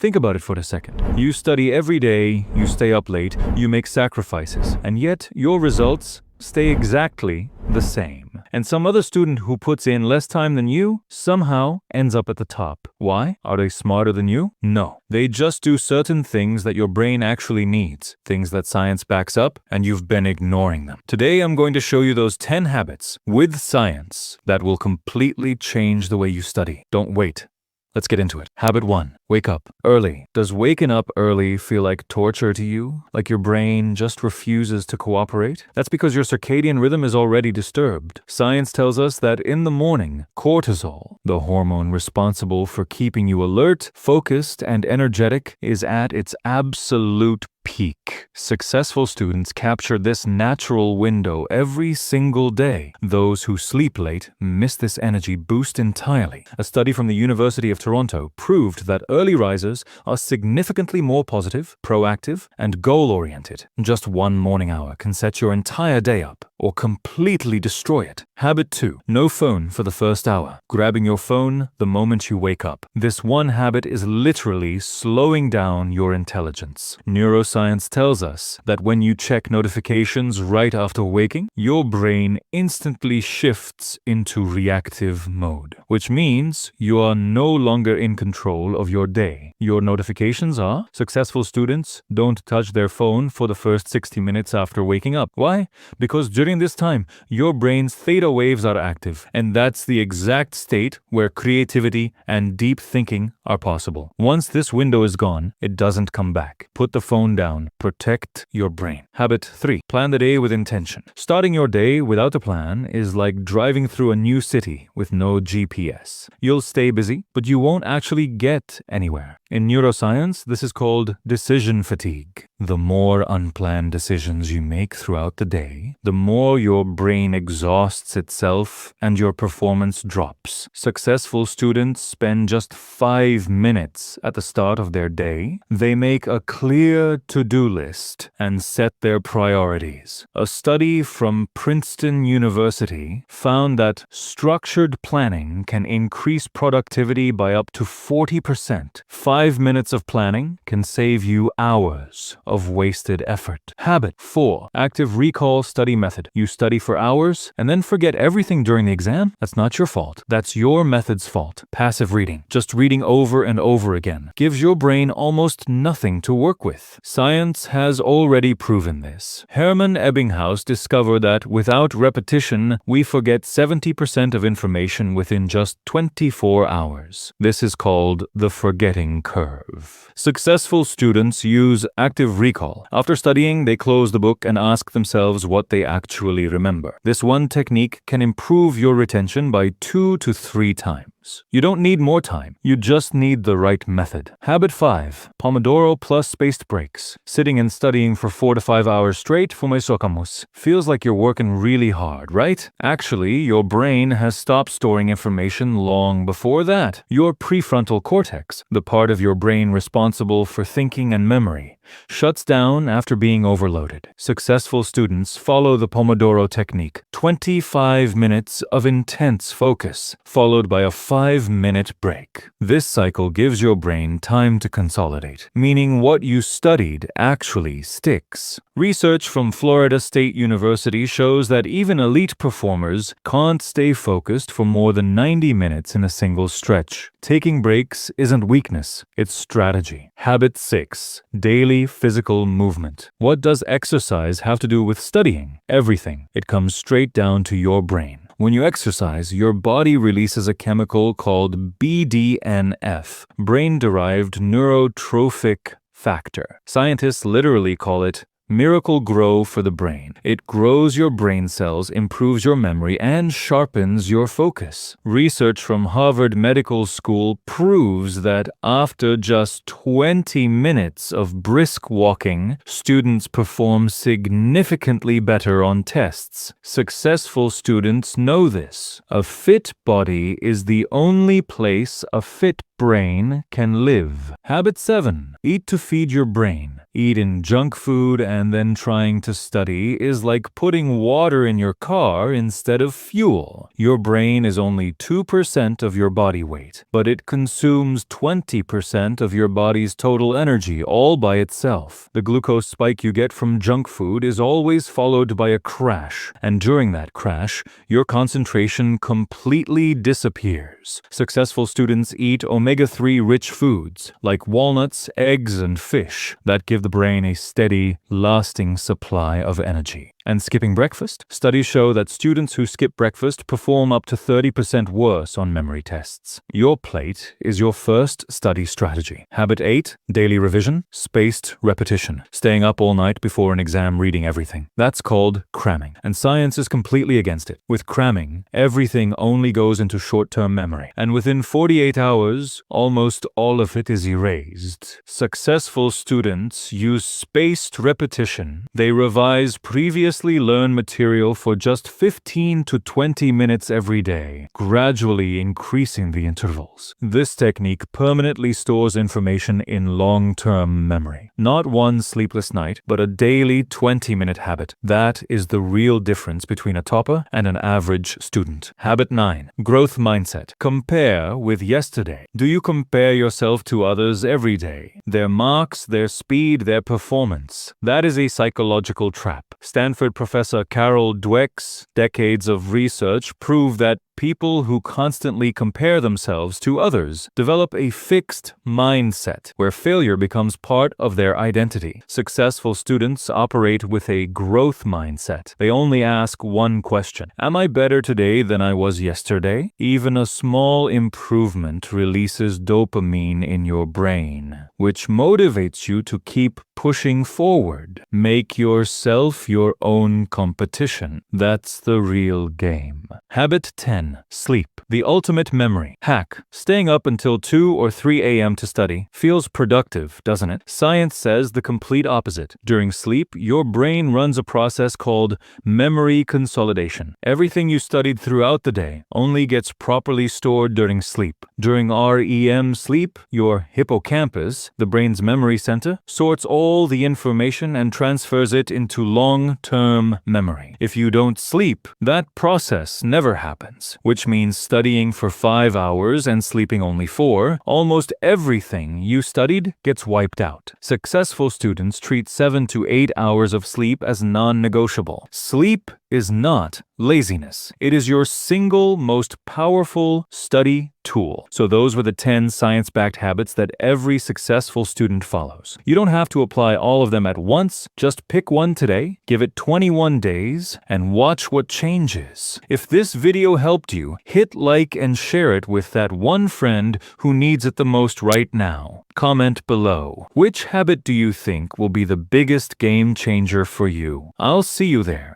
Think about it for a second. You study every day, you stay up late, you make sacrifices, and yet your results stay exactly the same. And some other student who puts in less time than you somehow ends up at the top. Why? Are they smarter than you? No. They just do certain things that your brain actually needs, things that science backs up, and you've been ignoring them. Today I'm going to show you those 10 habits with science that will completely change the way you study. Don't wait. Let's get into it. Habit 1. Wake up early. Does waking up early feel like torture to you? Like your brain just refuses to cooperate? That's because your circadian rhythm is already disturbed. Science tells us that in the morning, cortisol, the hormone responsible for keeping you alert, focused, and energetic, is at its absolute peak. Successful students capture this natural window every single day. Those who sleep late miss this energy boost entirely. A study from the University of Toronto proved that early risers are significantly more positive, proactive, and goal-oriented. Just one morning hour can set your entire day up or completely destroy it. Habit 2. No phone for the first hour. Grabbing your phone the moment you wake up. This one habit is literally slowing down your intelligence. Neuroscience tells us that when you check notifications right after waking, your brain instantly shifts into reactive mode, which means you are no longer in control of your day. Your notifications are. Successful students don't touch their phone for the first 60 minutes after waking up. Why? Because during this time, your brain's theta waves are active, and that's the exact state where creativity and deep thinking are possible. Once this window is gone, it doesn't come back. Put the phone down. Protect your brain. Habit 3. Plan the day with intention. Starting your day without a plan is like driving through a new city with no GPS. You'll stay busy, but you won't actually get anywhere. In neuroscience, this is called decision fatigue. The more unplanned decisions you make throughout the day, the more your brain exhausts itself and your performance drops. Successful students spend just 5 minutes at the start of their day. They make a clear to-do list and set their priorities. A study from Princeton University found that structured planning can increase productivity by up to 40%. 5 minutes of planning can save you hours of wasted effort. Habit 4. Active recall study method. You study for hours and then forget everything during the exam? That's not your fault. That's your method's fault. Passive reading, just reading over and over again, gives your brain almost nothing to work with. Science has already proven this. Hermann Ebbinghaus discovered that without repetition, we forget 70% of information within just 24 hours. This is called the forgetting curve. Successful students use active recall. After studying, they close the book and ask themselves what they actually remember. This one technique can improve your retention by 2 to 3 times. You don't need more time. You just need the right method. Habit 5. Pomodoro plus spaced breaks. Sitting and studying for 4 to 5 hours straight feels like you're working really hard, right? Actually, your brain has stopped storing information long before that. Your prefrontal cortex, the part of your brain responsible for thinking and memory, shuts down after being overloaded. Successful students follow the Pomodoro technique. 25 minutes of intense focus, followed by a 5-minute break. This cycle gives your brain time to consolidate, meaning what you studied actually sticks. Research from Florida State University shows that even elite performers can't stay focused for more than 90 minutes in a single stretch. Taking breaks isn't weakness, it's strategy. Habit 6. Daily physical movement. What does exercise have to do with studying? Everything. It comes straight down to your brain. When you exercise, your body releases a chemical called BDNF, brain-derived neurotrophic factor. Scientists literally call it Miracle Grow for the brain. It grows your brain cells, improves your memory, and sharpens your focus. Research from Harvard Medical School proves that after just 20 minutes of brisk walking, students perform significantly better on tests. Successful students know this. A fit body is the only place a fit brain can live. Habit 7. Eat to feed your brain. Eating junk food and then trying to study is like putting water in your car instead of fuel. Your brain is only 2% of your body weight, but it consumes 20% of your body's total energy all by itself. The glucose spike you get from junk food is always followed by a crash, and during that crash, your concentration completely disappears. Successful students eat omega-3 rich foods like walnuts, eggs, and fish that give the brain a steady, lasting supply of energy. And skipping breakfast? Studies show that students who skip breakfast perform up to 30% worse on memory tests. Your plate is your first study strategy. Habit 8. Daily revision, spaced repetition. Staying up all night before an exam reading everything. That's called cramming. And science is completely against it. With cramming, everything only goes into short-term memory. And within 48 hours, almost all of it is erased. Successful students use spaced repetition. They revise previous learn material for just 15 to 20 minutes every day, gradually increasing the intervals. This technique permanently stores information in long-term memory. Not one sleepless night, but a daily 20-minute habit. That is the real difference between a topper and an average student. Habit 9. Growth mindset. Compare with yesterday. Do you compare yourself to others every day? Their marks, their speed, their performance. That is a psychological trap. Stanford Professor Carol Dweck's decades of research prove that people who constantly compare themselves to others develop a fixed mindset where failure becomes part of their identity. Successful students operate with a growth mindset. They only ask one question: am I better today than I was yesterday? Even a small improvement releases dopamine in your brain, which motivates you to keep pushing forward. Make yourself your own competition. That's the real game. Habit 10. Sleep. The ultimate memory hack. Staying up until 2 or 3 a.m. to study feels productive, doesn't it? Science says the complete opposite. During sleep, your brain runs a process called memory consolidation. Everything you studied throughout the day only gets properly stored during sleep. During REM sleep, your hippocampus, the brain's memory center, sorts all the information and transfers it into long-term memory. If you don't sleep, that process never happens, which means studying for 5 hours and sleeping only 4, almost everything you studied gets wiped out. Successful students treat 7 to 8 hours of sleep as non-negotiable. Sleep is not laziness. It is your single most powerful study tool. So those were the 10 science-backed habits that every successful student follows. You don't have to apply all of them at once. Just pick one today, give it 21 days, and watch what changes. If this video helped you, hit like and share it with that one friend who needs it the most right now. Comment below. Which habit do you think will be the biggest game changer for you? I'll see you there.